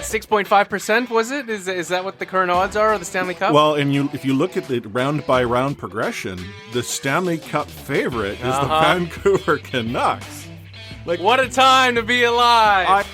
6.5%, was it? Is that what the current odds are of the Stanley Cup? Well, and if you look at the round-by-round progression, the Stanley Cup favorite is the Vancouver Canucks. Like, what a time to be alive!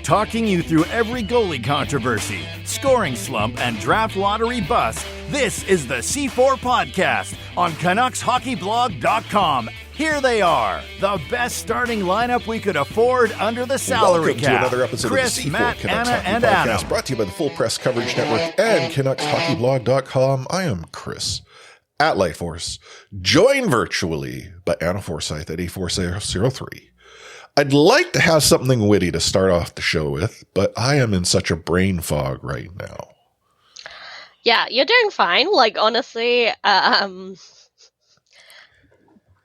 Talking you through every goalie controversy, scoring slump, and draft lottery bust, this is the C4 Podcast on CanucksHockeyBlog.com. Here they are, the best starting lineup we could afford under the salary cap. Welcome to another episode Chris, of the C4 Matt, Canucks Anna, Hockey and Podcast, Adam. brought to you by the Full Press Coverage Network and CanucksHockeyBlog.com. I am Chris at Lightforce, joined virtually by Anna Forsyth at A4003. I'd like to have something witty to start off the show with, but I am in such a brain fog right now. Yeah, you're doing fine. Like, honestly,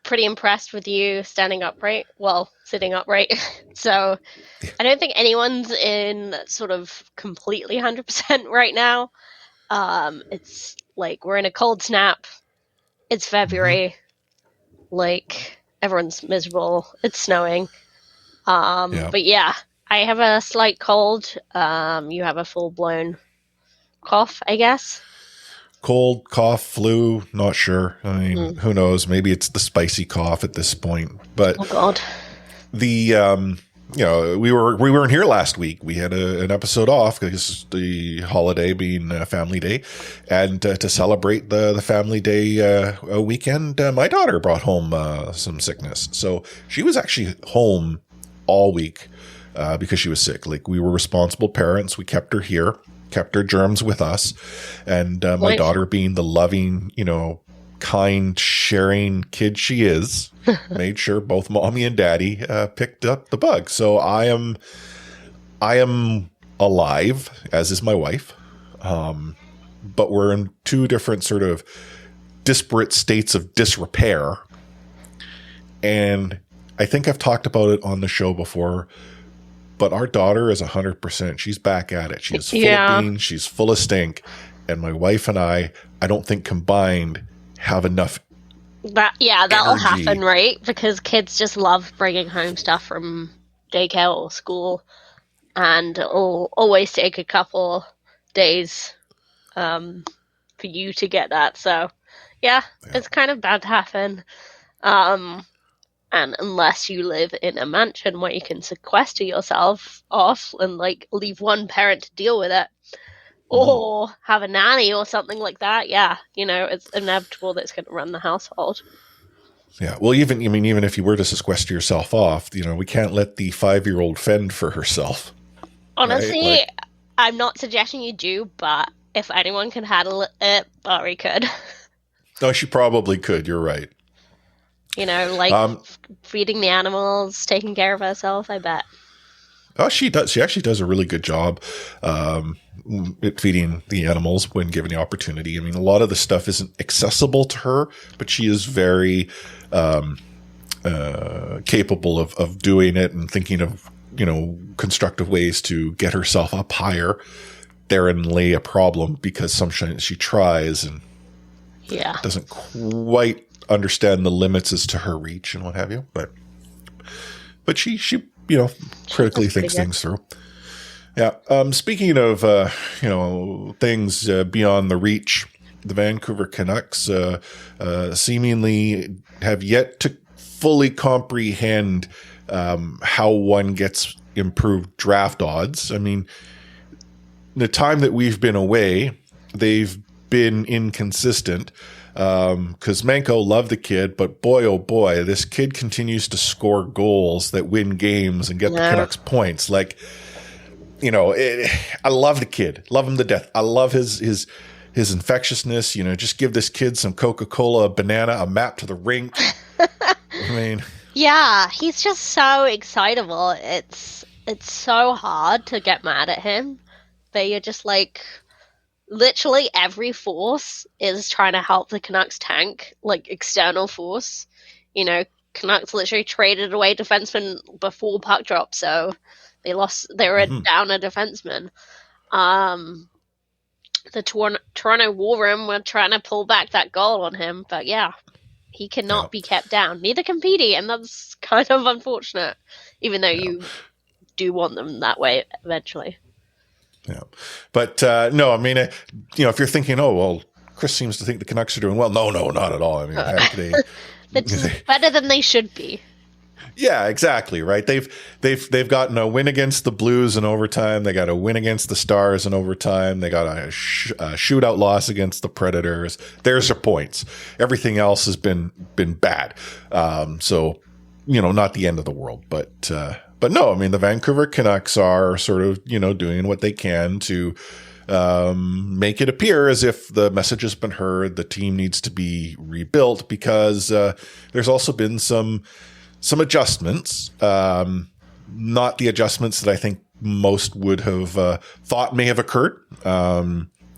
pretty impressed with you standing upright. Well, sitting upright. So I don't think anyone's in sort of completely 100% right now. It's like we're in a cold snap. It's February. Like, everyone's miserable. It's snowing. But yeah, I have a slight cold. You have a full-blown cough, I guess. Cold, cough, flu, not sure. I mean, who knows? Maybe it's the spicy cough at this point. But oh God, we weren't here last week. We had an episode off because the holiday being Family Day, and to celebrate the Family Day weekend, my daughter brought home some sickness. So she was actually home all week because she was sick. Like, we were responsible parents. We kept her here, kept her germs with us. And my daughter, being the loving, kind, sharing kid she is, made sure both mommy and daddy picked up the bug. So I am alive, as is my wife. But we're in two different sort of disparate states of disrepair. And I think I've talked about it on the show before, but our daughter is 100%. She's back at it. She's full of beans. She's full of stink. And my wife and I don't think combined have enough that'll happen, right? Because kids just love bringing home stuff from daycare or school, and it'll always take a couple days for you to get that. So, yeah, it's kind of bound to happen. And unless you live in a mansion where you can sequester yourself off and, like, leave one parent to deal with it, or have a nanny or something like that, it's inevitable that it's going to run the household. Yeah, well, even if you were to sequester yourself off, we can't let the 5-year-old fend for herself. Honestly, right? I'm not suggesting you do, but if anyone can handle it, Bari could. No, she probably could. You're right. Feeding the animals, taking care of herself, I bet. Oh, she does. She actually does a really good job at feeding the animals when given the opportunity. I mean, a lot of the stuff isn't accessible to her, but she is very capable of doing it and thinking of, constructive ways to get herself up higher. Therein lay a problem, because sometimes she tries and doesn't quite understand the limits as to her reach and what have you, but she critically thinks things through. Yeah. Speaking of things beyond the reach, the Vancouver Canucks seemingly have yet to fully comprehend how one gets improved draft odds. I mean, the time that we've been away, they've been inconsistent. Because Manko loved the kid, but boy, oh boy, this kid continues to score goals that win games and get the Canucks points. Like, I love the kid, love him to death. I love his infectiousness. Just give this kid some Coca-Cola, a banana, a map to the rink. I mean, yeah, he's just so excitable. It's so hard to get mad at him, but you're just like, literally every force is trying to help the Canucks tank, like external force. Canucks literally traded away defensemen before puck drop, so they were down a defenseman. The Toronto War Room were trying to pull back that goal on him, but he cannot be kept down. Neither can Petey, and that's kind of unfortunate, even though you do want them that way eventually. Yeah. But no, I mean, if you're thinking, oh, well, Chris seems to think the Canucks are doing well. No, not at all. I mean, heck, It's better than they should be. Yeah, exactly. Right. They've gotten a win against the Blues in overtime. They got a win against the Stars in overtime. They got a shootout loss against the Predators. There's your points. Everything else has been bad. So, not the end of the world, but no, I mean, the Vancouver Canucks are sort of, doing what they can to make it appear as if the message has been heard. The team needs to be rebuilt because there's also been some adjustments, not the adjustments that I think most would have thought may have occurred.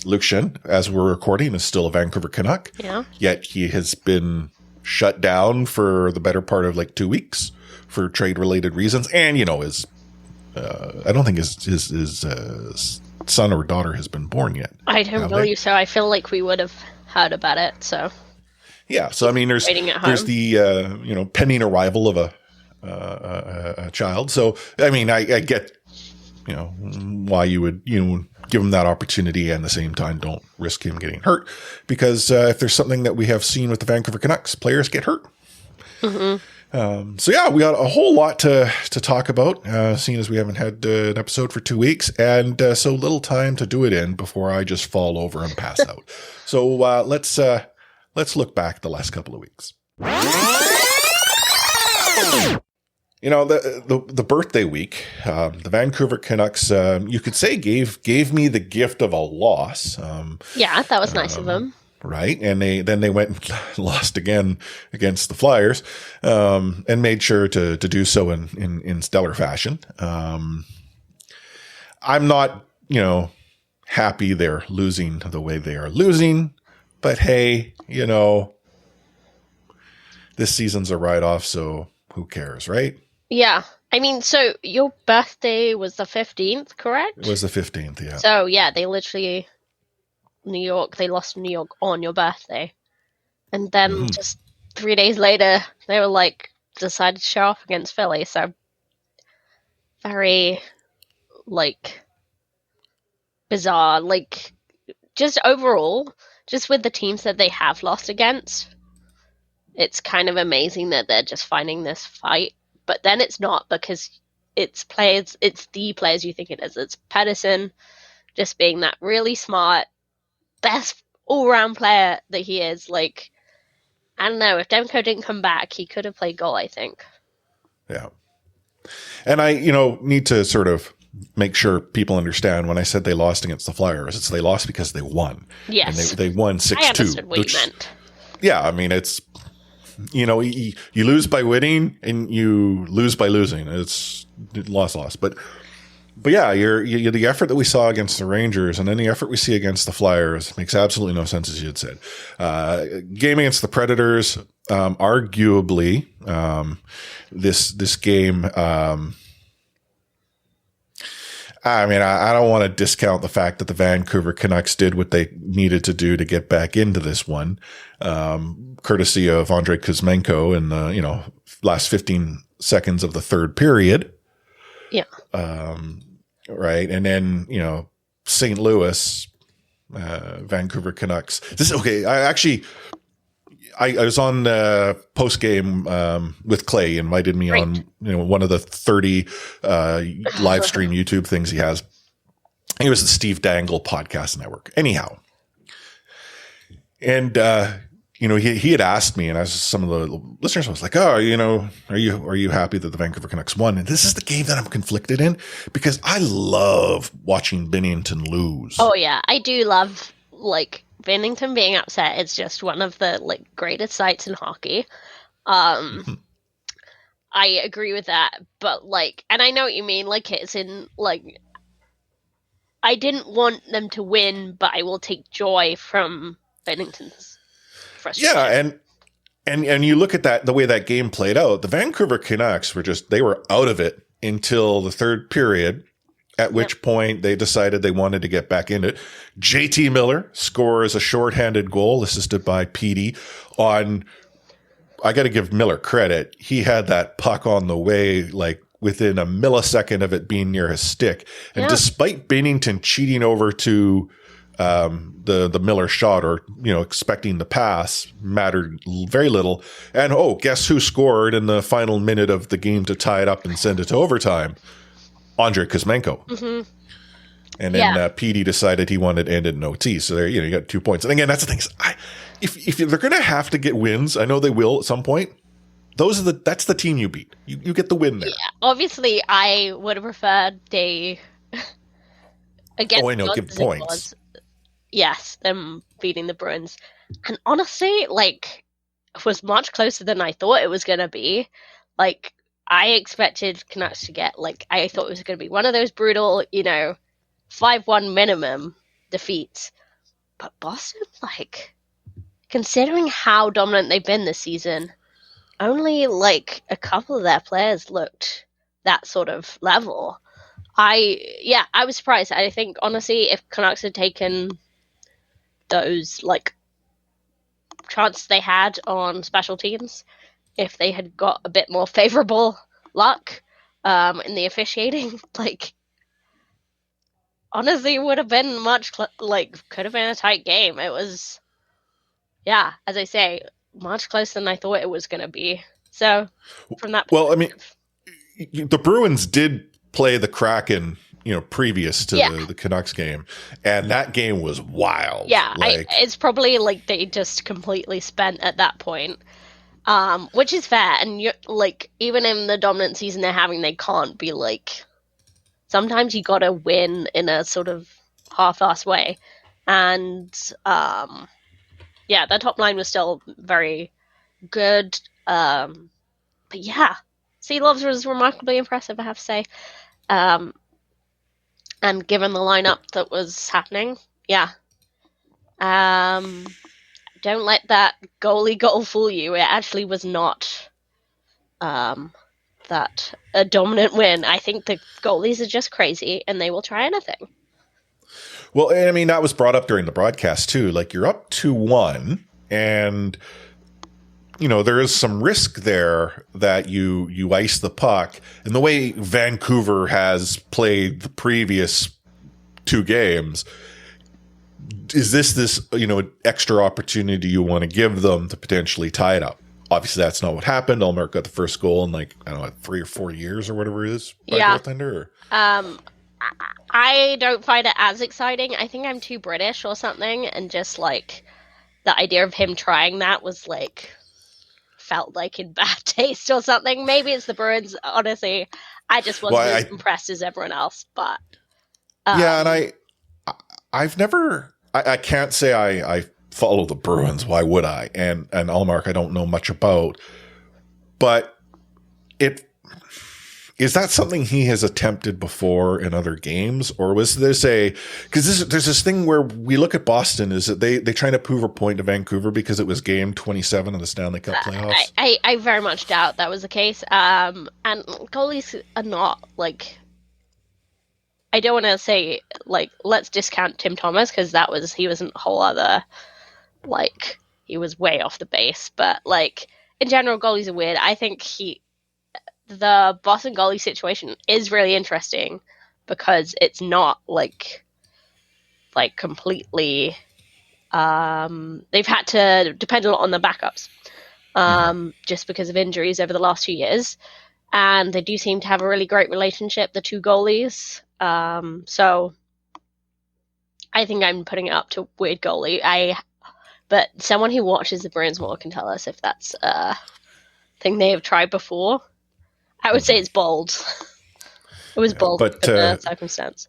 Luke Schenn, as we're recording, is still a Vancouver Canuck. Yeah. Yet he has been shut down for the better part of like 2 weeks for trade-related reasons. And, I don't think his son or daughter has been born yet. I don't believe so. I feel like we would have heard about it, so... Yeah, so I mean, there's the pending arrival of a child. So I mean, I get why you would give him that opportunity, and at the same time don't risk him getting hurt, because if there's something that we have seen with the Vancouver Canucks, players get hurt. Mm-hmm. So yeah, we got a whole lot to talk about, seeing as we haven't had an episode for 2 weeks, and so little time to do it in before I just fall over and pass out. So let's look back the last couple of weeks. The birthday week, the Vancouver Canucks, you could say gave me the gift of a loss. Yeah, that was nice of them. Right. And they went and lost again against the Flyers, and made sure to do so in stellar fashion. I'm not, happy they're losing the way they are losing. But hey, this season's a write-off, so who cares, right? Yeah. I mean, so your birthday was the 15th, correct? It was the 15th, yeah. So, yeah, they lost New York on your birthday. And then just 3 days later, they were decided to show off against Philly. So, very, bizarre. Just overall... Just with the teams that they have lost against, it's kind of amazing that they're just finding this fight. But then it's not, because it's the players you think it is. It's Pedersen just being that really smart, best all-round player that he is. I don't know, if Demko didn't come back, he could have played goal, I think. Yeah. And I, need to sort of make sure people understand when I said they lost against the Flyers, it's they lost because they won. Yes. And they won 6-2. I understood what you meant. Yeah, I mean, it's, you lose by winning and you lose by losing. It's loss. But yeah, you're the effort that we saw against the Rangers and then the effort we see against the Flyers makes absolutely no sense, as you had said. Game against the Predators, arguably, this game, I mean, I don't want to discount the fact that the Vancouver Canucks did what they needed to do to get back into this one, courtesy of Andrei Kuzmenko in the, last 15 seconds of the third period. Yeah. Right. And then, St. Louis, Vancouver Canucks. I was on post game with Clay, invited me on one of the 30 live stream YouTube things he has. It was the Steve Dangle Podcast Network. Anyhow, and he had asked me, and as some of the listeners, I was like, "Oh, are you happy that the Vancouver Canucks won?" And this is the game that I'm conflicted in, because I love watching Binnington lose. Oh yeah, I do love Binnington being upset. It's just one of the greatest sights in hockey. I agree with that, but and I know what you mean. It's in I didn't want them to win, but I will take joy from Binnington's frustration. Yeah, and you look at the way that game played out. The Vancouver Canucks they were out of it until the third period. At which point they decided they wanted to get back in it. JT Miller scores a shorthanded goal assisted by Petey on, I got to give Miller credit. He had that puck on the way, within a millisecond of it being near his stick. And despite Binnington cheating over to the Miller shot, or expecting the pass, mattered very little. And guess who scored in the final minute of the game to tie it up and send it to overtime? Andrei Kuzmenko. Mm-hmm. And then Petey decided he wanted to end it in OT. So there, you got 2 points. And again, that's the thing. If they're going to have to get wins, I know they will at some point. That's the team you beat. You get the win there. Yeah, obviously, I would have preferred they against. Oh, I know. Give points. Yes, them beating the Bruins, and honestly, like, it was much closer than I thought it was going to be. Like, I expected Canucks to get, like, I thought it was going to be one of those brutal, 5-1 minimum defeats. But Boston, like, considering how dominant they've been this season, only, like, a couple of their players looked that sort of level. I was surprised. I think, honestly, if Canucks had taken those, like, chances they had on special teams, if they had got a bit more favorable luck in the officiating, like, honestly, would have been could have been a tight game. It was, as I say, much closer than I thought it was going to be. So, from that perspective. Well, I mean, the Bruins did play the Kraken, previous to the Canucks game, and that game was wild. Yeah, it's probably like they just completely spent at that point, which is fair. And even in the dominant season they're having, they can't be like. Sometimes you got to win in a sort of half-assed way, and the top line was still very good. But yeah, Sea Loves was remarkably impressive, I have to say. And given the lineup that was happening, don't let that goalie goal fool you. It actually was not that a dominant win. I think the goalies are just crazy, and they will try anything. Well, I mean, that was brought up during the broadcast too. Like, you're up 2-1, and there is some risk there that you ice the puck. And the way Vancouver has played the previous 2 games, is this extra opportunity you want to give them to potentially tie it up? Obviously, that's not what happened. Ullmark got the first goal in 3 or 4 years or whatever it is by goaltender. I don't find it as exciting. I think I'm too British or something, and just like the idea of him trying that was like felt like in bad taste or something. Maybe it's the Bruins. Honestly, I just wasn't as impressed as everyone else. But and I've never. I can't say I follow the Bruins. Why would I? And Ullmark, I don't know much about. But is that something he has attempted before in other games, or was this because there's this thing where we look at Boston, is that they trying to prove a point to Vancouver because it was game 27 of the Stanley Cup playoffs? I very much doubt that was the case. And goalies are not like. I don't want to say let's discount Tim Thomas, because he was a whole other he was way off the base. But in general, goalies are weird. I think the Boston goalie situation is really interesting because it's not completely. They've had to depend a lot on the backups, just because of injuries over the last 2 years, and they do seem to have a really great relationship, the 2 goalies. So I think I'm putting it up to weird goalie. But someone who watches the Bruins more can tell us if that's a thing they have tried before. I would say it's bold. It was bold, but the circumstance.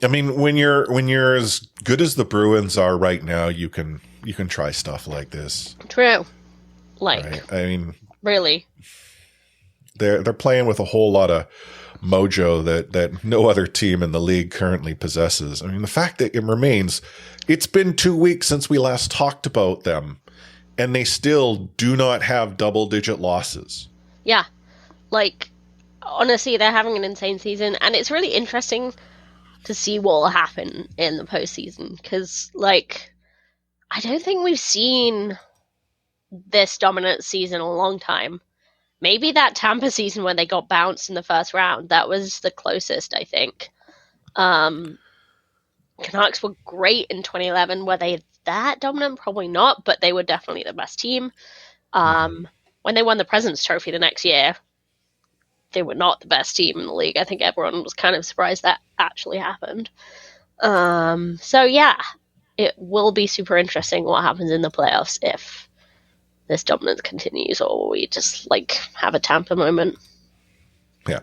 I mean, when you're as good as the Bruins are right now, you can try stuff like this. True. Right? I mean, really, they're playing with a whole lot of mojo that no other team in the league currently possesses. I mean, the fact that it remains, it's been 2 weeks since we last talked about them, and they still do not have double-digit losses. Yeah. Honestly, they're having an insane season, and it's really interesting to see what will happen in the postseason, because, I don't think we've seen this dominant season in a long time. maybe that Tampa season when they got bounced in the first round, that was the closest, I think. Canucks were great in 2011. Were they that dominant? Probably not, but they were definitely the best team. When they won the President's Trophy the next year, they were not the best team in the league. I think everyone was kind of surprised that actually happened. So yeah, it will be super interesting what happens in the playoffs if this dominance continues, or we just like have a Tampa moment. Yeah.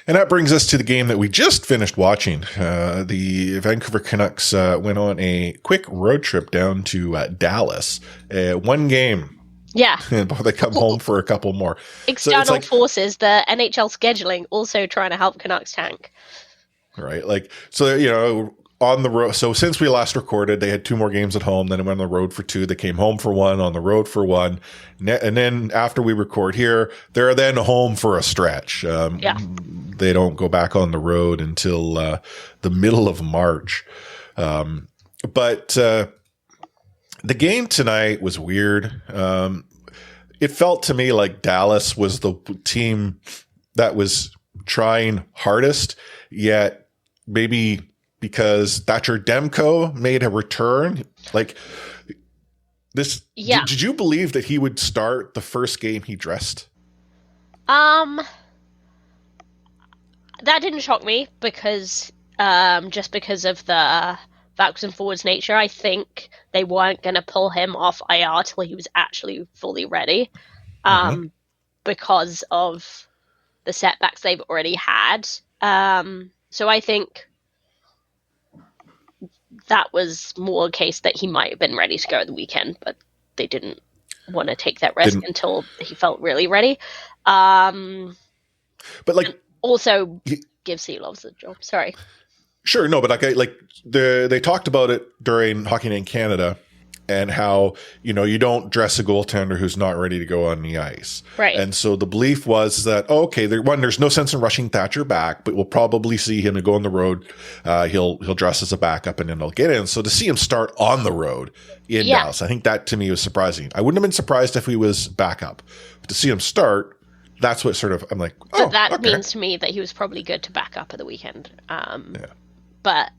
And that brings us to the game that we just finished watching. The Vancouver Canucks went on a quick road trip down to Dallas. One game. Yeah. Before they come home for a couple more. External forces, the NHL scheduling also trying to help Canucks tank. Right. Like, so, you know, on the road. So since we last recorded, they had 2 more games at home. Then they went on the road for 2. They came home for 1, on the road for 1. And then after we record here, they're then home for a stretch. They don't go back on the road until the middle of March. But the game tonight was weird. It felt to me like Dallas was the team that was trying hardest, yet maybe because Thatcher Demko made a return, like this. Yeah. Did you believe that he would start the first game he dressed? That didn't shock me because just because of the backwards and forwards nature. I think they weren't going to pull him off IR till he was actually fully ready, because of the setbacks they've already had. So I think that was more a case that he might have been ready to go at the weekend, but they didn't want to take that risk until he felt really ready. But like, also give Seelovs the job. Sorry. Sure, no, but they talked about it during Hockey Night in Canada and how, you know, you don't dress a goaltender who's not ready to go on the ice. Right. And so the belief was that, there's no sense in rushing Thatcher back, but we'll probably see him go on the road. He'll dress as a backup and then he'll get in. So to see him start on the road in Dallas, I think that to me was surprising. I wouldn't have been surprised if he was backup, but to see him start, that's what sort of, I'm like, but that means to me that he was probably good to back up at the weekend. But,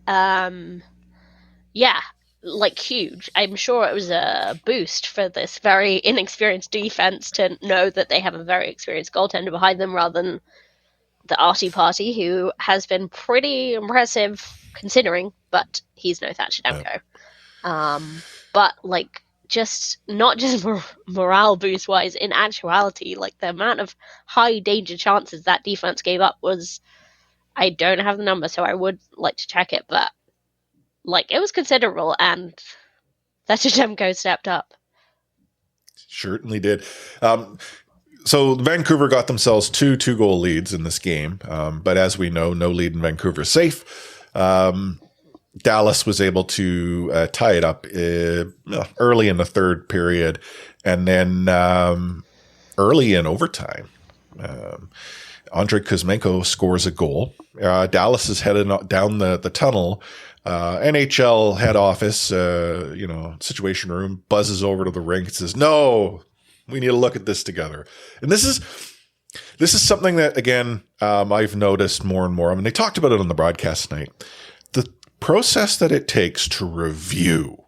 like huge. I'm sure it was a boost for this very inexperienced defense to know that they have a very experienced goaltender behind them rather than the arty party, who has been pretty impressive considering, but he's no Thatcher Demko. But like, just not just morale boost wise, in actuality, like the amount of high danger chances that defense gave up was, I don't have the number, so I would like to check it, but like it was considerable, and Thatcher Demko stepped up. Certainly did. So Vancouver got themselves 2 2-goal leads in this game, but as we know, no lead in Vancouver is safe. Dallas was able to tie it up early in the third period, and then early in overtime. Andrei Kuzmenko scores a goal. Dallas is headed down the tunnel. NHL head office, situation room, buzzes over to the rink and says, "No, we need to look at this together." And this is something that, again, I've noticed more and more. I mean, they talked about it on the broadcast tonight. The process that it takes to review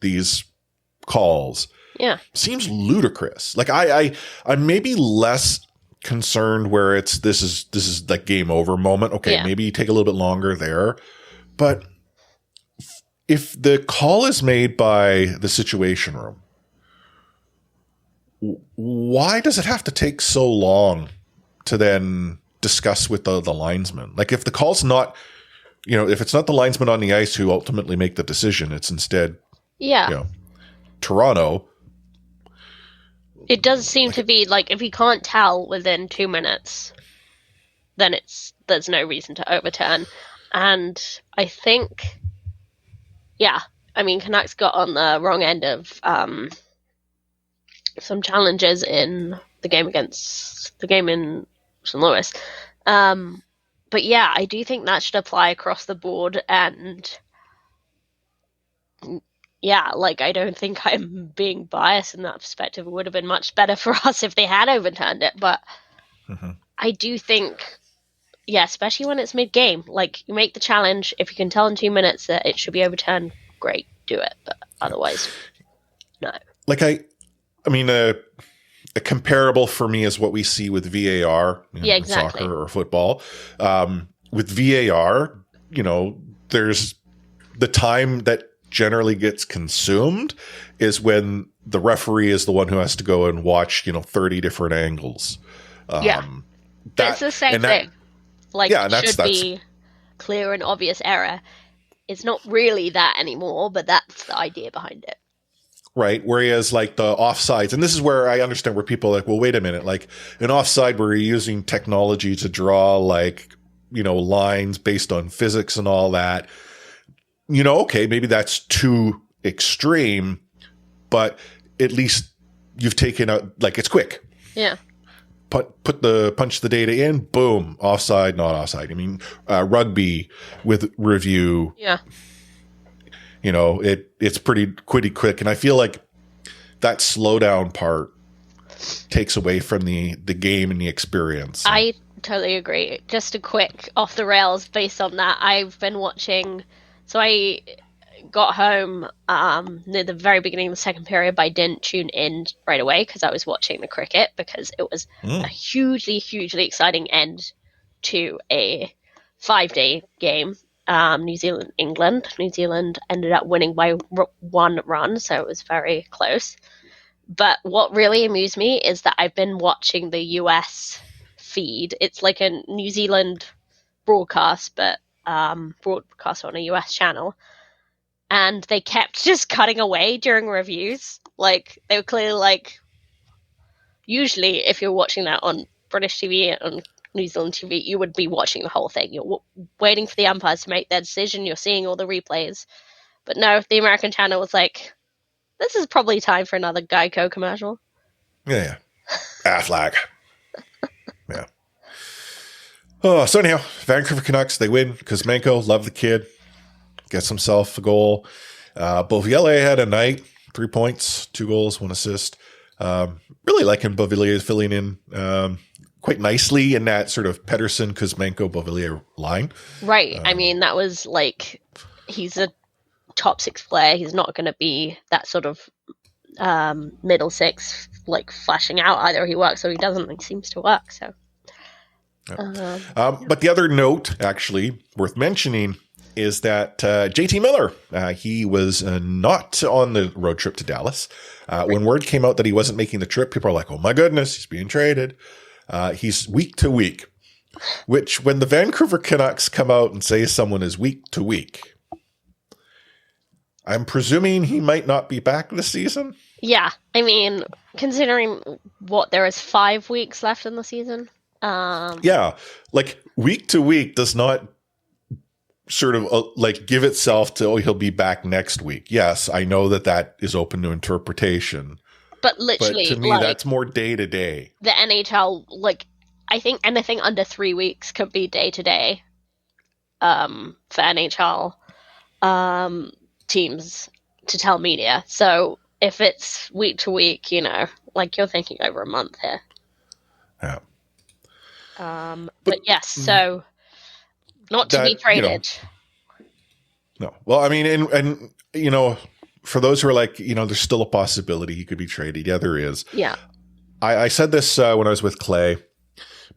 these calls seems ludicrous. Like I'm maybe less concerned where this is like game over moment. Okay, maybe you take a little bit longer there. But if the call is made by the situation room, why does it have to take so long to then discuss with the linesman? Like if the call's not, if it's not the linesman on the ice who ultimately make the decision, it's instead, Toronto. It does seem to be like if you can't tell within 2 minutes, then there's no reason to overturn. And I think, Canucks got on the wrong end of some challenges in the game in St. Louis. But I do think that should apply across the board. And yeah, like, I don't think I'm being biased in that perspective. It would have been much better for us if they had overturned it, but I do think, yeah, especially when it's mid-game, like, you make the challenge, if you can tell in 2 minutes that it should be overturned, great, do it, but otherwise, no. Like I mean, a comparable for me is what we see with VAR, Yeah, in exactly. soccer or football. With VAR, there's the time that generally gets consumed is when the referee is the one who has to go and watch, 30 different angles. Yeah. It's the same thing. Like, yeah, it should be clear and obvious error. It's not really that anymore, but that's the idea behind it. Right. Whereas like the offsides, and this is where I understand where people are like, well, wait a minute, like an offside where you're using technology to draw like, lines based on physics and all that, okay, maybe that's too extreme, but at least you've taken out, like, it's quick. Yeah. Punch the data in, boom, offside, not offside. I mean, rugby with review. Yeah. It's pretty quick. And I feel like that slowdown part takes away from the game and the experience. I totally agree. Just a quick off the rails based on that. I've been watching, so I got home near the very beginning of the second period, but I didn't tune in right away because I was watching the cricket, because it was a hugely, hugely exciting end to a 5-day game. New Zealand, England. New Zealand ended up winning by 1 run, so it was very close. But what really amused me is that I've been watching the US feed. It's like a New Zealand broadcast, but broadcast on a US channel. And they kept just cutting away during reviews. Like, they were clearly like, usually if you're watching that on British TV, on New Zealand TV, you would be watching the whole thing. You're waiting for the umpires to make their decision. You're seeing all the replays. But no, the American channel was like, this is probably time for another Geico commercial. Yeah. Affleck. Yeah. Oh, so anyhow, Vancouver Canucks, they win. Kuzmenko, love the kid. Gets himself a goal. Beauvillier had a night. 3 points, 2 goals, 1 assist. Really liking Beauvillier filling in quite nicely in that sort of Pedersen, Kuzmenko, Beauvillier line. Right. I mean, that was like, he's a top 6 player. He's not going to be that sort of middle 6, like, flashing out. Either he works or he doesn't. He seems to work, so. But the other note, actually, worth mentioning, is that JT Miller, he was not on the road trip to Dallas. When word came out that he wasn't making the trip, people are like, oh my goodness, he's being traded. He's week to week, which when the Vancouver Canucks come out and say someone is week to week, I'm presuming he might not be back this season. Yeah. I mean, considering there is 5 weeks left in the season. Yeah. Like, week to week does not sort of like give itself to, he'll be back next week. Yes, I know that is open to interpretation. But literally, to me, that's more day to day. The NHL, like, I think anything under 3 weeks could be day to day for NHL teams to tell media. So if it's week to week, like, you're thinking over a month here. Yeah. But yes, so not to be traded. No. Well, I mean, and for those who are like, there's still a possibility he could be traded. Yeah, there is. Yeah. I said this when I was with Clay,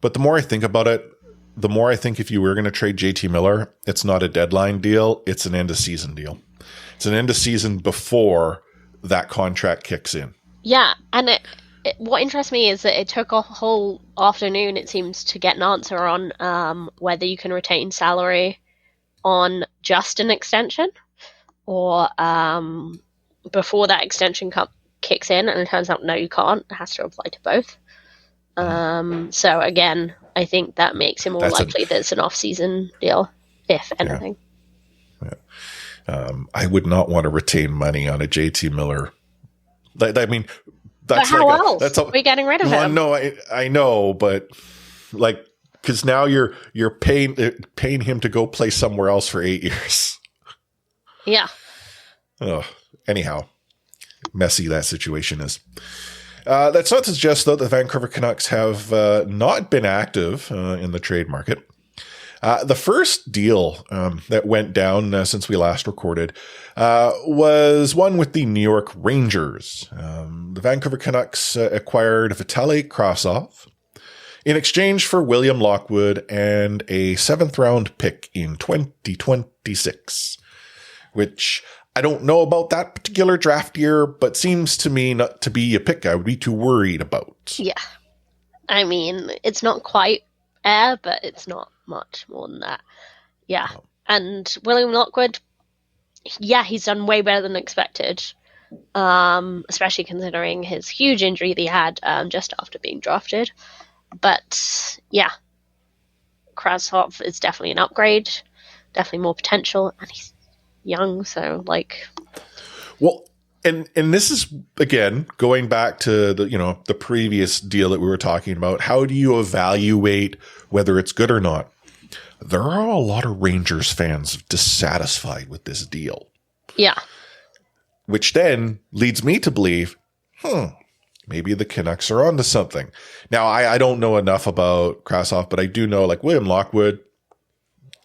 but the more I think about it, the more I think if you were going to trade JT Miller, it's not a deadline deal. It's an end of season deal. It's an end of season before that contract kicks in. Yeah. And what interests me is that it took a whole afternoon, it seems, to get an answer on whether you can retain salary on just an extension or before that extension kicks in. And it turns out, no, you can't. It has to apply to both. So again, I think that makes it more likely that it's an off-season deal, if anything. Yeah. I would not want to retain money on a JT Miller. I mean, that's but how else? We're getting rid of him. No, I know, but like, because now you're paying him to go play somewhere else for 8 years. Yeah. Oh, anyhow, messy that situation is. That's not to suggest, though, that the Vancouver Canucks have not been active in the trade market. The first deal that went down since we last recorded was one with the New York Rangers. The Vancouver Canucks acquired Vitaly Krasov in exchange for William Lockwood and a 7th-round pick in 2026, which I don't know about that particular draft year, but seems to me not to be a pick I would be too worried about. Yeah. I mean, it's not quite air, but it's not much more than that. Yeah. No. And William Lockwood, yeah, he's done way better than expected, especially considering his huge injury that he had just after being drafted. But, yeah, Krasov is definitely an upgrade, definitely more potential, and he's young, so, like... Well, and this is, again, going back to the previous deal that we were talking about. How do you evaluate whether it's good or not? There are a lot of Rangers fans dissatisfied with this deal. Yeah. Which then leads me to believe, maybe the Canucks are onto something. Now, I don't know enough about Krasov, but I do know, like, William Lockwood,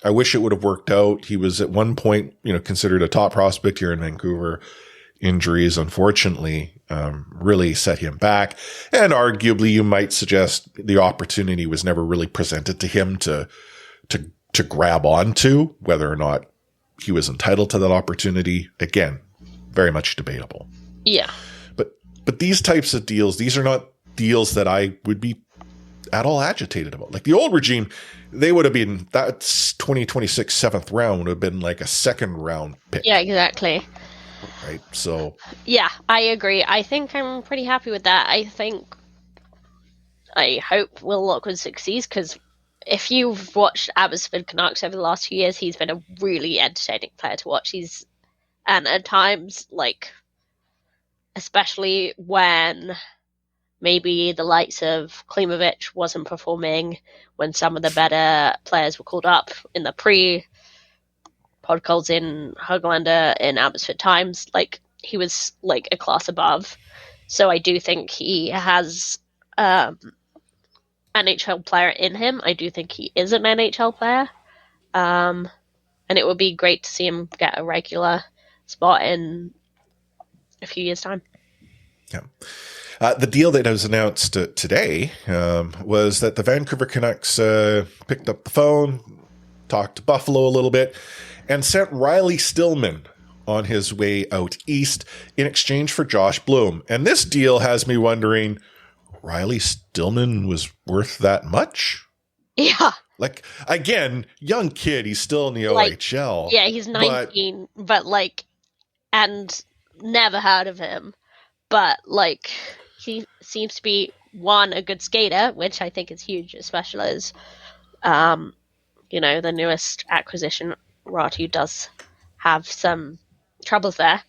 I wish it would have worked out. He was at one point, considered a top prospect here in Vancouver. Injuries, unfortunately, really set him back. And arguably, you might suggest the opportunity was never really presented to him to grab onto. Whether or not he was entitled to that opportunity, again, very much debatable. Yeah. But these types of deals, these are not deals that I would be at all agitated about. Like the old regime, they would have been, that's 2026 7th round would have been like a 2nd round pick. Yeah, exactly. Right. So. Yeah, I agree. I think I'm pretty happy with that. I hope Will Lockwood succeeds, because if you've watched Abbotsford Canucks over the last few years, he's been a really entertaining player to watch. And at times, like, especially when maybe the likes of Klimovich wasn't performing, when some of the better players were called up in the pre-pod in Höglander in Abbotsford times, like, he was like a class above. So I do think he has NHL player in him. I do think he is an NHL player. And it would be great to see him get a regular spot in a few years' time. Yeah. The deal that was announced today was that the Vancouver Canucks picked up the phone, talked to Buffalo a little bit, and sent Riley Stillman on his way out east in exchange for Josh Bloom. And this deal has me wondering, Riley Stillman was worth that much? Yeah. Like, again, young kid, he's still in the OHL. Yeah, he's 19, but and never heard of him. But, like, he seems to be, one, a good skater, which I think is huge, especially as, the newest acquisition, Ratu, does have some troubles there.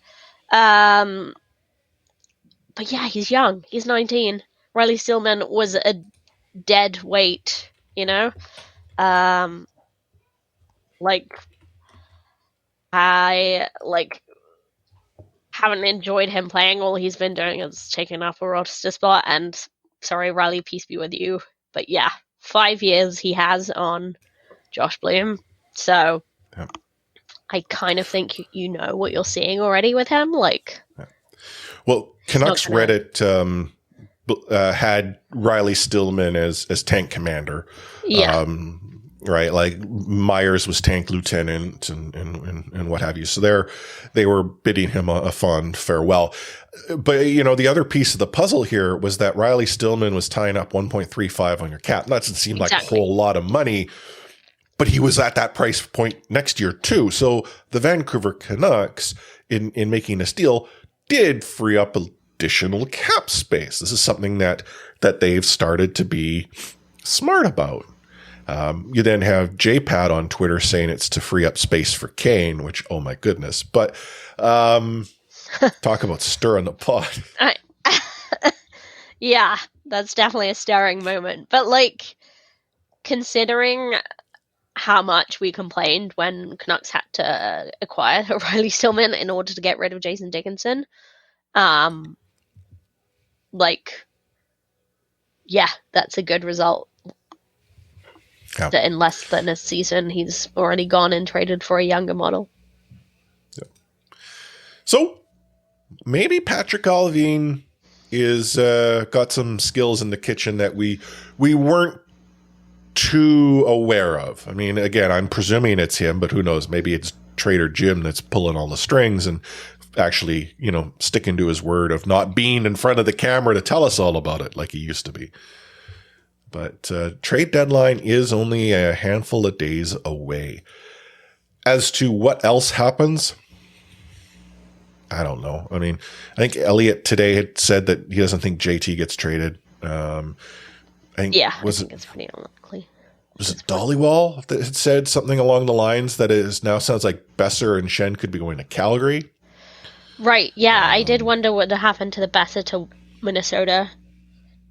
But yeah, he's young. He's 19. Riley Stillman was a dead weight, I haven't enjoyed him playing. All he's been doing is taking up a roster spot, and sorry, Riley, peace be with you. But yeah, 5 years he has on Josh Bloom. So yeah. I kind of think you know what you're seeing already with him. Yeah. Well, Canucks Reddit had Riley Stillman as tank commander. Yeah. Right, like Myers was tank lieutenant and what have you. So they were bidding him a fond farewell. But the other piece of the puzzle here was that Riley Stillman was tying up 1.35 on your cap. That doesn't seem like a whole lot of money, but he was at that price point next year too. So the Vancouver Canucks, in making this deal, did free up additional cap space. This is something that they've started to be smart about. You then have JPAD on Twitter saying it's to free up space for Kane, which, oh my goodness. But talk about stirring the pot. Yeah, that's definitely a stirring moment. But considering how much we complained when Canucks had to acquire Riley Stillman in order to get rid of Jason Dickinson. That's a good result. Yeah. That in less than a season, he's already gone and traded for a younger model. Yeah. So maybe Patrick Allvin is got some skills in the kitchen that we weren't too aware of. I mean, again, I'm presuming it's him, but who knows? Maybe it's Trader Jim that's pulling all the strings and actually, sticking to his word of not being in front of the camera to tell us all about it like he used to be. But trade deadline is only a handful of days away. As to what else happens, I don't know. I mean, I think Elliot today had said that he doesn't think JT gets traded. I think it's pretty unlikely. Was it Dollywall that had said something along the lines that it now sounds like Besser and Shen could be going to Calgary? Right, yeah. I did wonder what happened to the Besser to Minnesota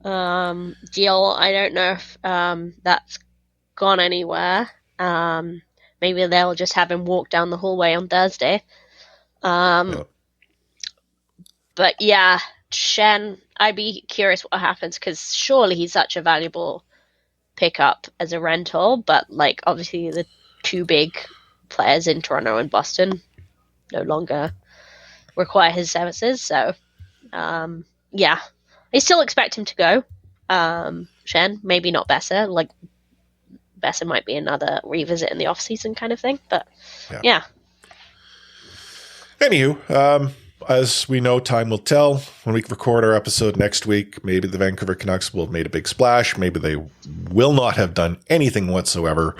deal. I don't know if that's gone anywhere. Maybe they'll just have him walk down the hallway on Thursday. But yeah, Shen, I'd be curious what happens, because surely he's such a valuable pickup as a rental, but obviously the two big players in Toronto and Boston no longer require his services. So I still expect him to go. Shen, maybe not Besser. Besser might be another revisit in the off season kind of thing, but yeah. Anywho, as we know, time will tell. When we record our episode next week, maybe the Vancouver Canucks will have made a big splash. Maybe they will not have done anything whatsoever,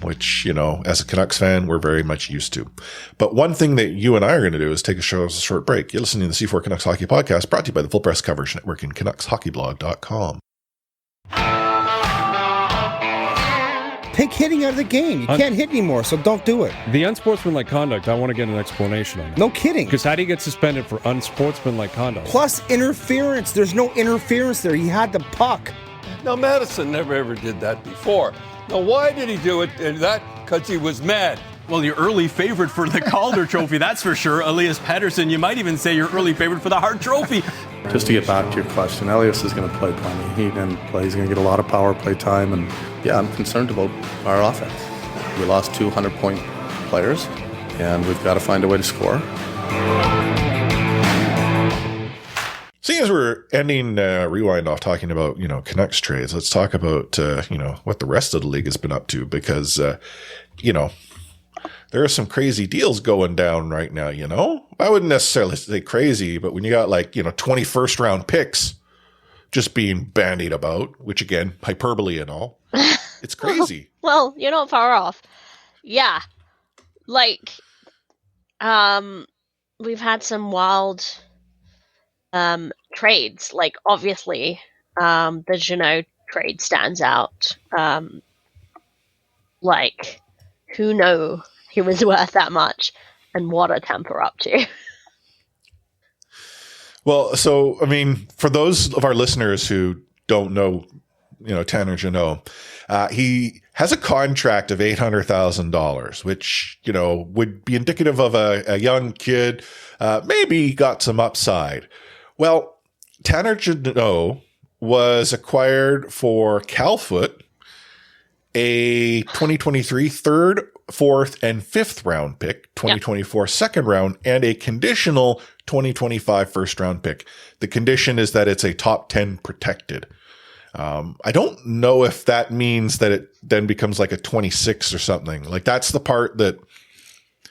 which, as a Canucks fan, we're very much used to. But one thing that you and I are going to do is take a short break. You're listening to the C4 Canucks Hockey Podcast, brought to you by the Full Press Coverage Network and CanucksHockeyBlog.com. Take hitting out of the game. You can't hit anymore, so don't do it. The unsportsmanlike conduct, I want to get an explanation on that. No kidding. Because how do you get suspended for unsportsmanlike conduct? Plus interference. There's no interference there. He had the puck. Now, Madison never ever did that before. Now, why did he do it? And that because he was mad. Well, your early favorite for the Calder Trophy, that's for sure. Elias Pettersson, you might even say your early favorite for the Hart Trophy. Just to get back to your question, Elias is going to play plenty. He didn't play. He's going to get a lot of power play time. And, yeah, I'm concerned about our offense. We lost 200-point players, and we've got to find a way to score. Seeing as we're ending Rewind off talking about, Canucks trades, let's talk about, what the rest of the league has been up to, because, there are some crazy deals going down right now, I wouldn't necessarily say crazy, but when you got 21st round picks just being bandied about, which again, hyperbole and all, it's crazy. Well, you're not far off. Yeah. We've had some wild trades. Obviously, the Jeannot trade stands out. Who knew he was worth that much, and what a Tampa up to. Well, so, I mean, for those of our listeners who don't know, Tanner Jeannot, he has a contract of $800,000, which, would be indicative of a young kid, maybe got some upside. Well, Tanner Jeannot was acquired for Calfoot, a 2023 third, fourth, and fifth round pick, 2024 second round, and a conditional 2025 first round pick. The condition is that it's a top 10 protected. I don't know if that means that it then becomes like a 26 or something. That's the part that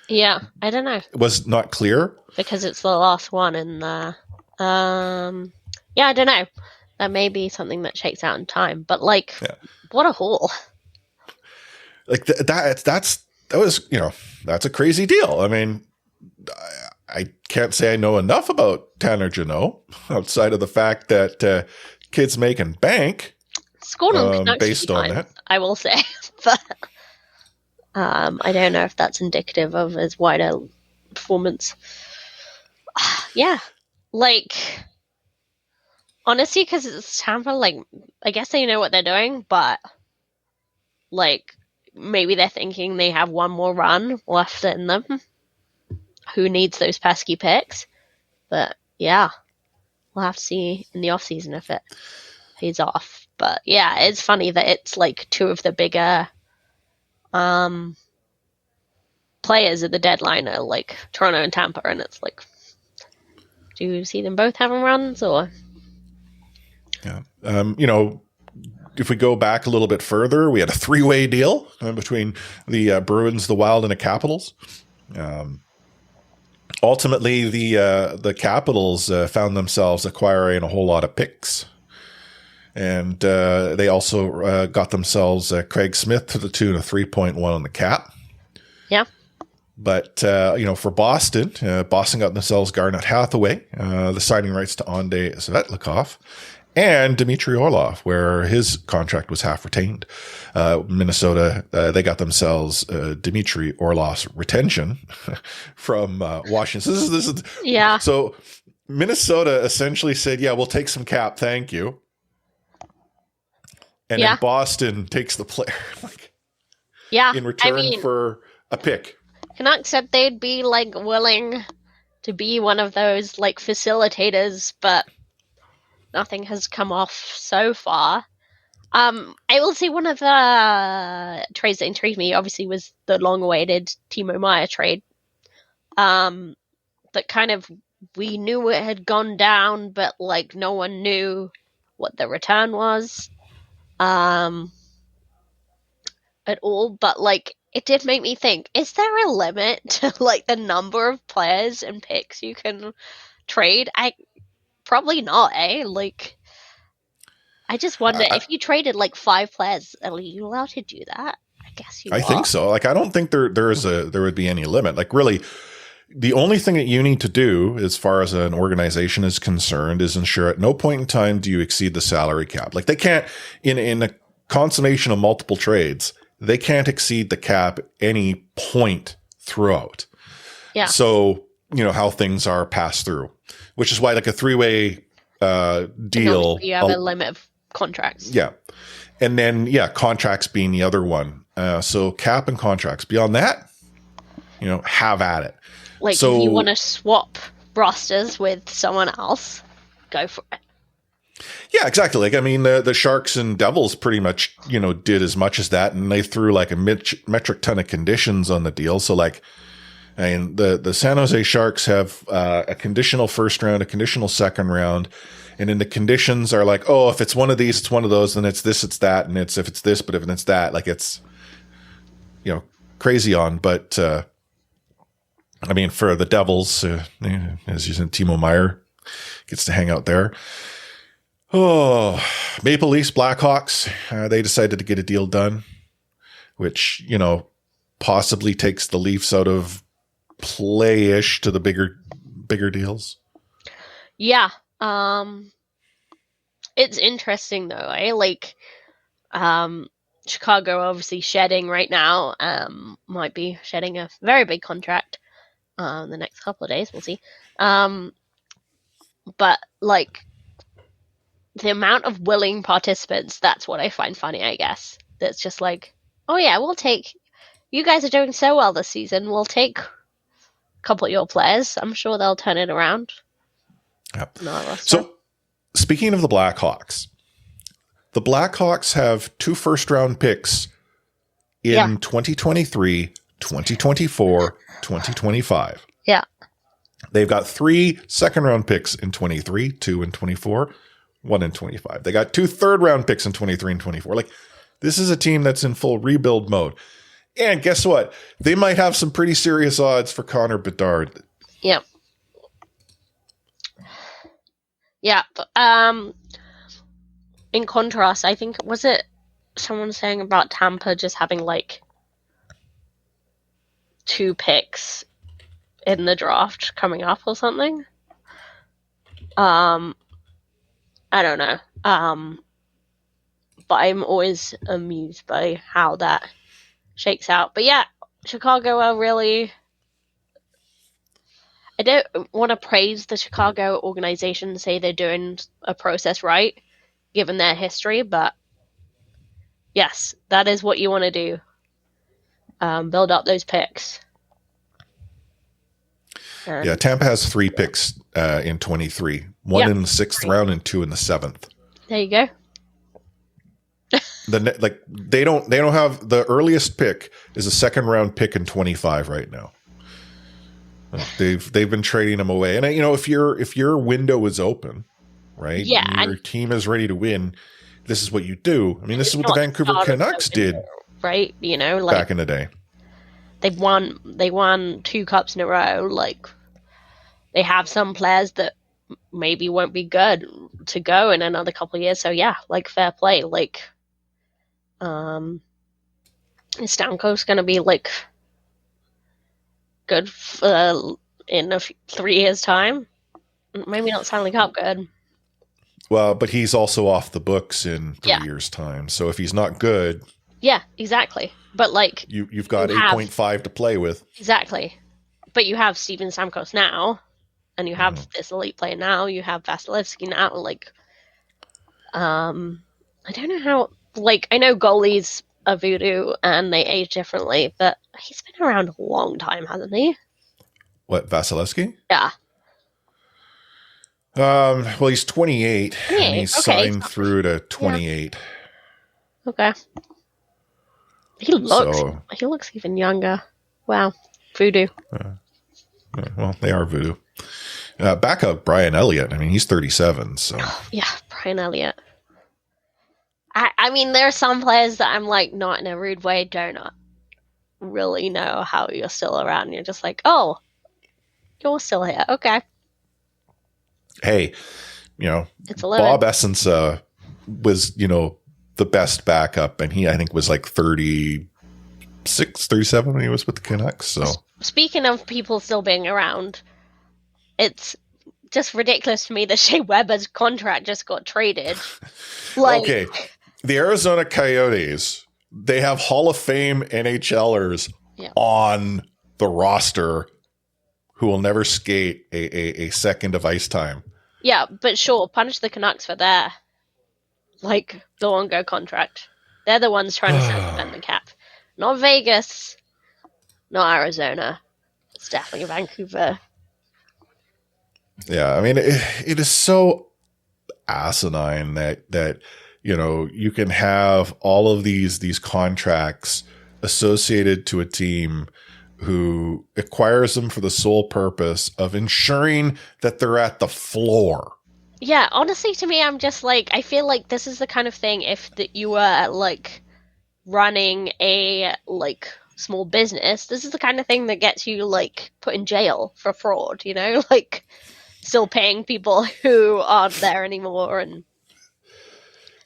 I don't know. Was not clear. Because it's the last one in the I don't know. That may be something that shakes out in time. But what a haul. That's a crazy deal. I mean, I can't say I know enough about Tanner Jeannot outside of the fact that kids making bank based on that. I will say, but I don't know if that's indicative of his wider performance. Honestly, because it's Tampa, I guess they know what they're doing, but maybe they're thinking they have one more run left in them. Who needs those pesky picks? But yeah, we'll have to see in the off season if it pays off. But yeah, it's funny that it's like two of the bigger players at the deadline are like Toronto and Tampa, and it's like, do you see them both having runs or? Yeah, if we go back a little bit further, we had a 3-way deal between the Bruins, the Wild, and the Capitals. Ultimately, the Capitals found themselves acquiring a whole lot of picks. And they also got themselves Craig Smith to the tune of 3.1 on the cap. Yeah. But, for Boston, Boston got themselves Garnet Hathaway, the signing rights to Andrei Svetlikov, and Dmitry Orlov, where his contract was half retained. Minnesota, they got themselves Dmitry Orlov's retention from Washington. So this is yeah. So Minnesota essentially said, "Yeah, we'll take some cap, thank you." And then Boston takes the player, in return for a pick. Canucks said they'd be willing to be one of those facilitators, but nothing has come off so far. I will say one of the trades that intrigued me obviously was the long-awaited Timo Meier trade. That kind of, we knew it had gone down, but no one knew what the return was at all. But it did make me think, is there a limit to the number of players and picks you can trade? Probably not, eh? I just wonder if you traded 5 players, are you allowed to do that? I guess you are. I think so. I don't think there would be any limit. Really, the only thing that you need to do as far as an organization is concerned is ensure at no point in time do you exceed the salary cap. They can't, in a consummation of multiple trades, they can't exceed the cap at any point throughout. Yeah. So, how things are passed through, which is why a 3-way deal. You have a limit of contracts. Yeah. And then, contracts being the other one. So cap and contracts. Beyond that, have at it. If you want to swap rosters with someone else, go for it. Yeah, exactly. The Sharks and Devils pretty much, did as much as that, and they threw a metric ton of conditions on the deal. So the San Jose Sharks have a conditional first round, a conditional second round, and then the conditions are if it's one of these, it's one of those, then it's this, it's that, and it's if it's this, but if it's that, it's crazy on. But for the Devils, as you said, Timo Meier gets to hang out there. Oh, Maple Leafs, Blackhawks, they decided to get a deal done, which, possibly takes the Leafs out of play-ish to the bigger deals. Yeah. It's interesting though, eh? Chicago obviously shedding right now, might be shedding a very big contract in the next couple of days, we'll see. But the amount of willing participants, that's what I find funny, I guess. That's just oh yeah, we'll take, you guys are doing so well this season, we'll take a couple of your players. I'm sure they'll turn it around. Yep. So, speaking of the Blackhawks have 2 first-round picks in 2023, 2024, 2025. Yeah. They've got 3 second-round picks in 23, 2 in 24, 1 in 25. They got 2 third-round picks in 23 and 24. This is a team that's in full rebuild mode. And guess what? They might have some pretty serious odds for Connor Bedard. Yeah. Yeah. In contrast, I think, was it someone saying about Tampa just having 2 picks in the draft coming up or something? I don't know. But I'm always amused by how that shakes out. But yeah, Chicago are really... I don't want to praise the Chicago organization and say they're doing a process right, given their history, but yes, that is what you want to do. build up those picks. Yeah, Tampa has 3 picks in 23. One in the 6th round and 2 in the 7th. There you go. They don't have the earliest pick is a 2nd round pick in 25 right now. They've been trading them away, and if your window is open, right? Yeah, and your team is ready to win. This is what you do. I mean, this is what the Vancouver Canucks did, right? Back in the day. They won 2 cups in a row. Like, they have some players that maybe won't be good to go in another couple of years. So yeah, like, fair play. Like, Stamkos going to be like good in 3 years' time. Maybe not Stanley Cup good. Well, but he's also off the books in 3 years' time. So if he's not good, yeah, exactly. But like, you've got 8.5 to play with. Exactly. But you have Steven Stamkos now, and you have this elite player now. You have Vasilevsky now. Like, I don't know how. Like, I know goalies are voodoo and they age differently, but he's been around a long time, hasn't he? What, Vasilevsky? Yeah. Well, he's 28, and he's signed through to 28. Yeah. Okay. He looks even younger. Wow. Voodoo. Well, they are voodoo. Back up Brian Elliott. I mean, he's 37, so. Yeah, Brian Elliott. I mean, there are some players that I'm like, not in a rude way, do not really know how you're still around. You're just like, oh, you're still here. Okay. Hey, it's Bob Essence was, the best backup, and he, I think, was like 36, 37 when he was with the Canucks. So, speaking of people still being around, it's just ridiculous to me that Shea Weber's contract just got traded. Okay, the Arizona Coyotes, they have Hall of Fame NHLers on the roster who will never skate a second of ice time. Yeah, but sure, punish the Canucks for their the Longo contract. They're the ones trying to suspend the cap. Not Vegas, not Arizona. It's definitely Vancouver. Yeah, I mean, it is so asinine that you can have all of these contracts associated to a team who acquires them for the sole purpose of ensuring that they're at the floor. Yeah, honestly, to me, I'm just like, I feel like this is the kind of thing if you were running a small business, this is the kind of thing that gets you put in jail for fraud, still paying people who aren't there anymore. And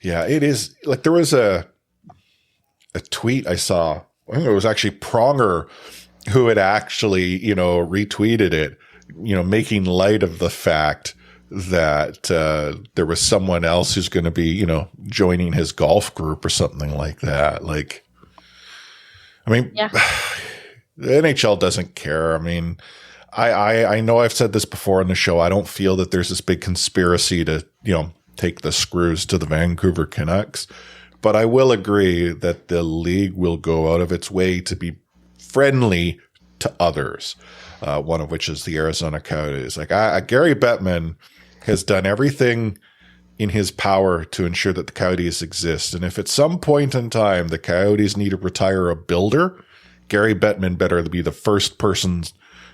yeah, it is there was a tweet I saw. I think it was actually Pronger who had actually, retweeted it, making light of the fact that there was someone else who's going to be, joining his golf group or something like that. The NHL doesn't care. I mean, I know I've said this before on the show. I don't feel that there's this big conspiracy to, take the screws to the Vancouver Canucks, but I will agree that the league will go out of its way to be friendly to others. One of which is the Arizona Coyotes. Gary Bettman has done everything in his power to ensure that the Coyotes exist. And if at some point in time the Coyotes need to retire a builder, Gary Bettman better be the first person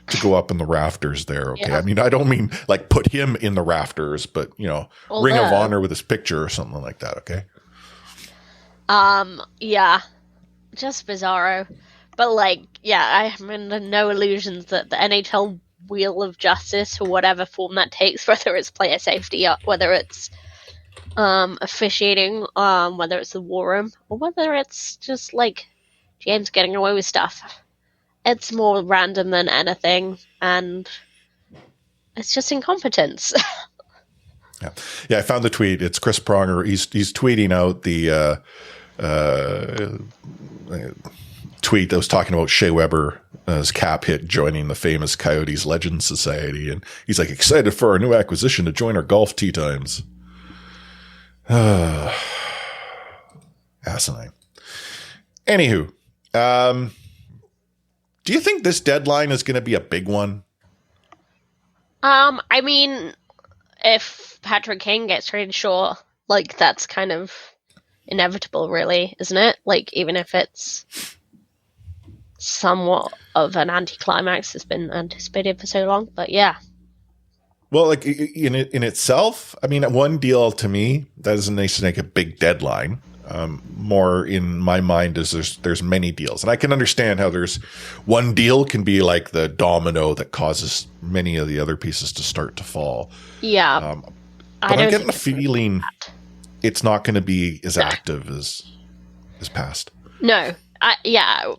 to go up in the rafters there. Okay. Yeah. I mean, I don't mean put him in the rafters, but Ring of Honor with his picture or something like that. Okay. Yeah, just bizarro. But I'm under no illusions that the NHL wheel of justice, or whatever form that takes, whether it's player safety, whether it's officiating, whether it's the war room, or whether it's just James getting away with stuff. It's more random than anything, and it's just incompetence. Yeah, I found the tweet. It's Chris Pronger. He's tweeting out the tweet that was talking about Shea Weber's cap hit joining the famous Coyotes Legends Society. And he's excited for our new acquisition to join our golf tee times. Asinine. Anywho, Do you think this deadline is going to be a big one? I mean, if Patrick Kane gets traded, sure. Like, that's kind of inevitable, really, isn't it? Like, even if it's somewhat of an anticlimax that's been anticipated for so long. But yeah. Well, like in itself, I mean, one deal to me, that isn't nice to make a big deadline. More in my mind is there's many deals, and I can understand how there's one deal can be like the domino that causes many of the other pieces to start to fall. Yeah, but I'm getting the feeling it's not going to be as active as past. No, yeah.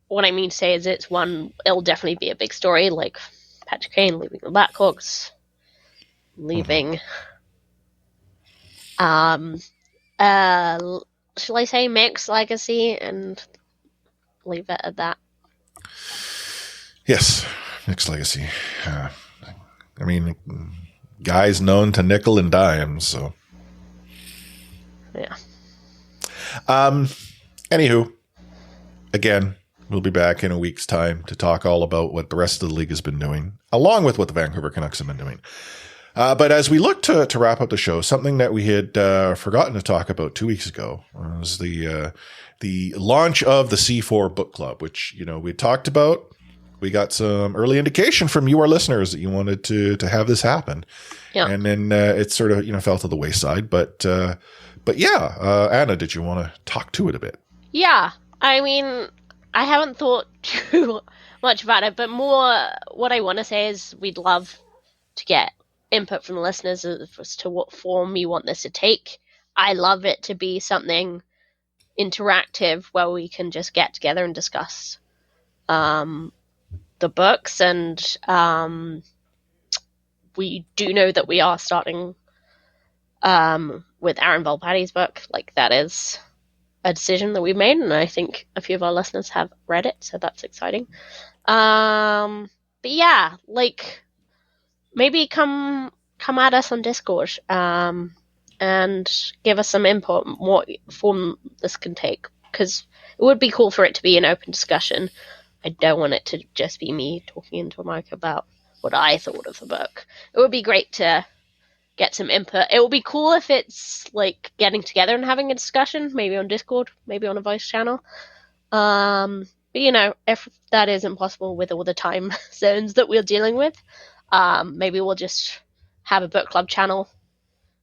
What I mean to say is it'll definitely be a big story, like Patrick Kane leaving the Blackhawks, leaving. Shall I say Mick's legacy and leave it at that? Yes, Mick's legacy. I mean, guys known to nickel and dime, so. Yeah. Anywho, again, we'll be back in a week's time to talk all about what the rest of the league has been doing, along with what the Vancouver Canucks have been doing. But as we look to wrap up the show, something that we had forgotten to talk about 2 weeks ago was the launch of the C4 Book Club, which, we talked about. We got some early indication from you, our listeners, that you wanted to have this happen. Yeah. And then it sort of, fell to the wayside. But yeah, Anna, did you want to talk to it a bit? Yeah. I mean, I haven't thought too much about it, but more what I want to say is we'd love to get input from the listeners as to what form you want this to take. I love it to be something interactive where we can just get together and discuss the books, and we do know that we are starting with Aaron Volpatti's book. Like, that is a decision that we've made, and I think a few of our listeners have read it, so that's exciting. But yeah, like, maybe come at us on Discord and give us some input on what form this can take, because it would be cool for it to be an open discussion. I don't want it to just be me talking into a mic about what I thought of the book. It would be great to get some input. It would be cool if it's like getting together and having a discussion, maybe on Discord, maybe on a voice channel. But if that isn't possible with all the time zones that we're dealing with, maybe we'll just have a book club channel.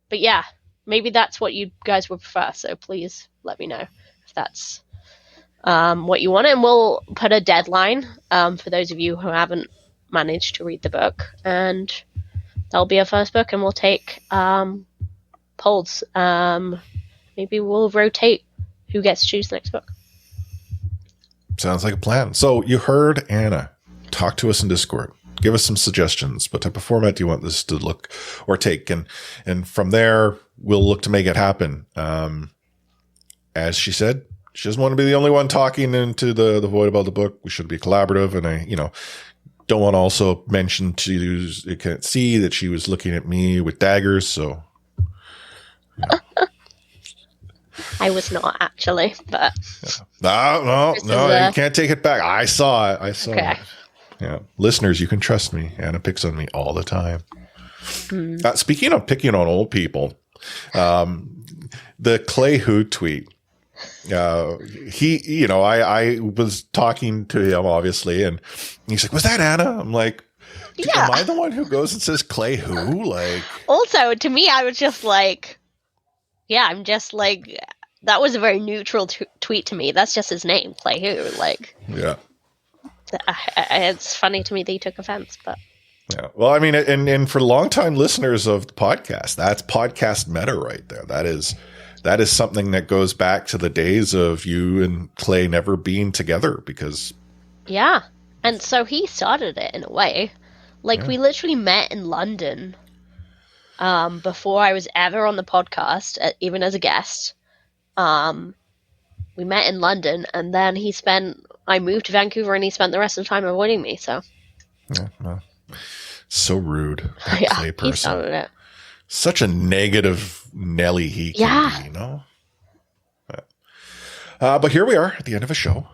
But yeah, maybe that's what you guys would prefer. So please let me know if that's what you want, and we'll put a deadline for those of you who haven't managed to read the book, and that'll be our first book, and we'll take polls. Maybe we'll rotate who gets to choose the next book. Sounds like a plan. So you heard Anna. Talk to us in Discord. Give us some suggestions. What type of format do you want this to look or take? And from there, we'll look to make it happen. As she said, she doesn't want to be the only one talking into the void about the book. We should be collaborative. And I, don't want to also mention to you can't see that she was looking at me with daggers. So I was not actually, but no, you can't take it back. I saw it. Okay. It. Yeah, listeners, you can trust me. Anna picks on me all the time. Speaking of picking on old people, the Clay Who tweet. I was talking to him obviously, and he's like, "Was that Anna?" I'm like, "Yeah." Am I the one who goes and says Clay Who? Like, also to me, I was just like, "Yeah, I'm just like." That was a very neutral tweet to me. That's just his name, Clay Who. Like, yeah. It's funny to me that he took offense, but yeah. Well, I mean, and for longtime listeners of the podcast, that's podcast meta right there. That is something that goes back to the days of you and Clay never being together, because yeah, and so he started it in a way. Like, we literally met in London before I was ever on the podcast, even as a guest. We met in London, and then I moved to Vancouver, and he spent the rest of the time avoiding me. So, yeah, well, so rude. Yeah, Clay person. He started it. Such a negative Nelly he can be, But here we are at the end of a show.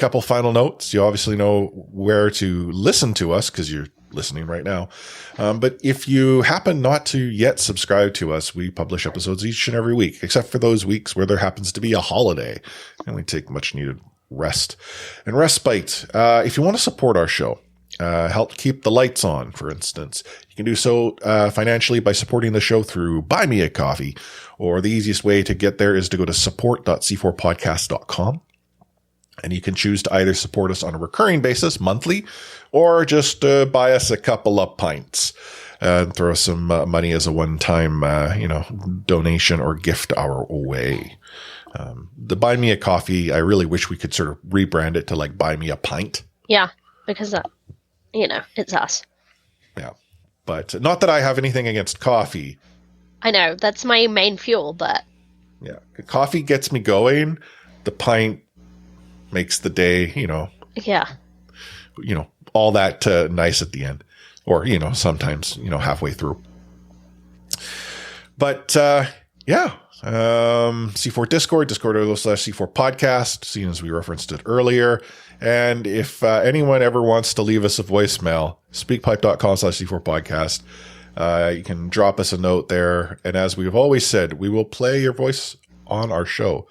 couple final notes. You obviously know where to listen to us because you're listening right now. But if you happen not to yet subscribe to us, we publish episodes each and every week, except for those weeks where there happens to be a holiday and we take much needed rest and respite. If you want to support our show, help keep the lights on, for instance, you can do so financially by supporting the show through Buy Me a Coffee, or the easiest way to get there is to go to support.c4podcast.com. And you can choose to either support us on a recurring basis, monthly, or just buy us a couple of pints and throw some money as a one-time, donation or gift our way. The Buy Me a Coffee, I really wish we could sort of rebrand it to like Buy Me a Pint. Yeah, because it's us. Yeah, but not that I have anything against coffee. I know, that's my main fuel, but... Yeah, coffee gets me going. The pint makes the day, Yeah. All that nice at the end. Or, sometimes, halfway through. But, C4 Discord.com/C4 podcast, seeing as we referenced it earlier. And if anyone ever wants to leave us a voicemail, speakpipe.com/C4 podcast. You can drop us a note there. And as we've always said, we will play your voice on our show.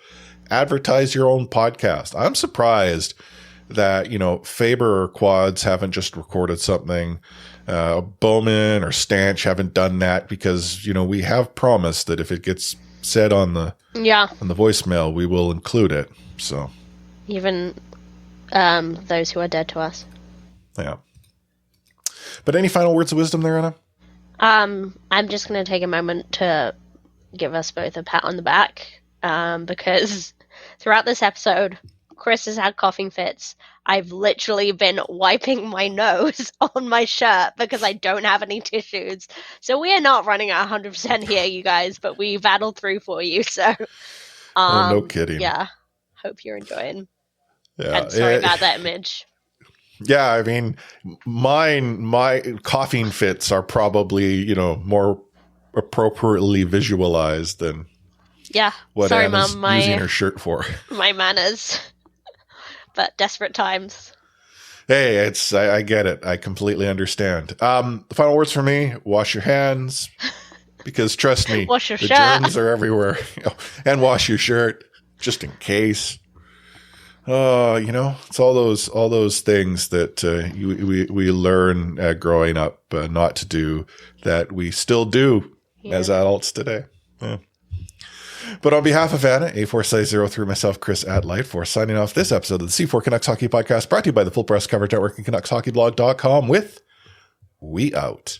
Advertise your own podcast. I'm surprised that, Faber or Quads haven't just recorded something. Bowman or Stanch haven't done that because, we have promised that if it gets said on the voicemail, we will include it. So even those who are dead to us. Yeah. But any final words of wisdom there, Anna? I'm just going to take a moment to give us both a pat on the back because throughout this episode, Chris has had coughing fits. I've literally been wiping my nose on my shirt because I don't have any tissues. So we are not running at 100% here, you guys, but we battled through for you. So, no kidding. Yeah, hope you're enjoying. Yeah, and sorry about that image. Yeah, I mean, my coughing fits are probably, more appropriately visualized than what sorry, Anna's Mom, using her shirt for. My manners. But desperate times. Hey, I get it. I completely understand. The final words for me, wash your hands. Because trust me, wash your the shirt. Germs are everywhere. And wash your shirt, just in case. It's all those things that we learn growing up not to do that we still do as adults today. Yeah. But on behalf of Anna, A460 through myself, Chris at Lightforce, signing off this episode of the C4 Canucks Hockey Podcast, brought to you by the Full Press Coverage Network and CanucksHockeyBlog.com with We Out.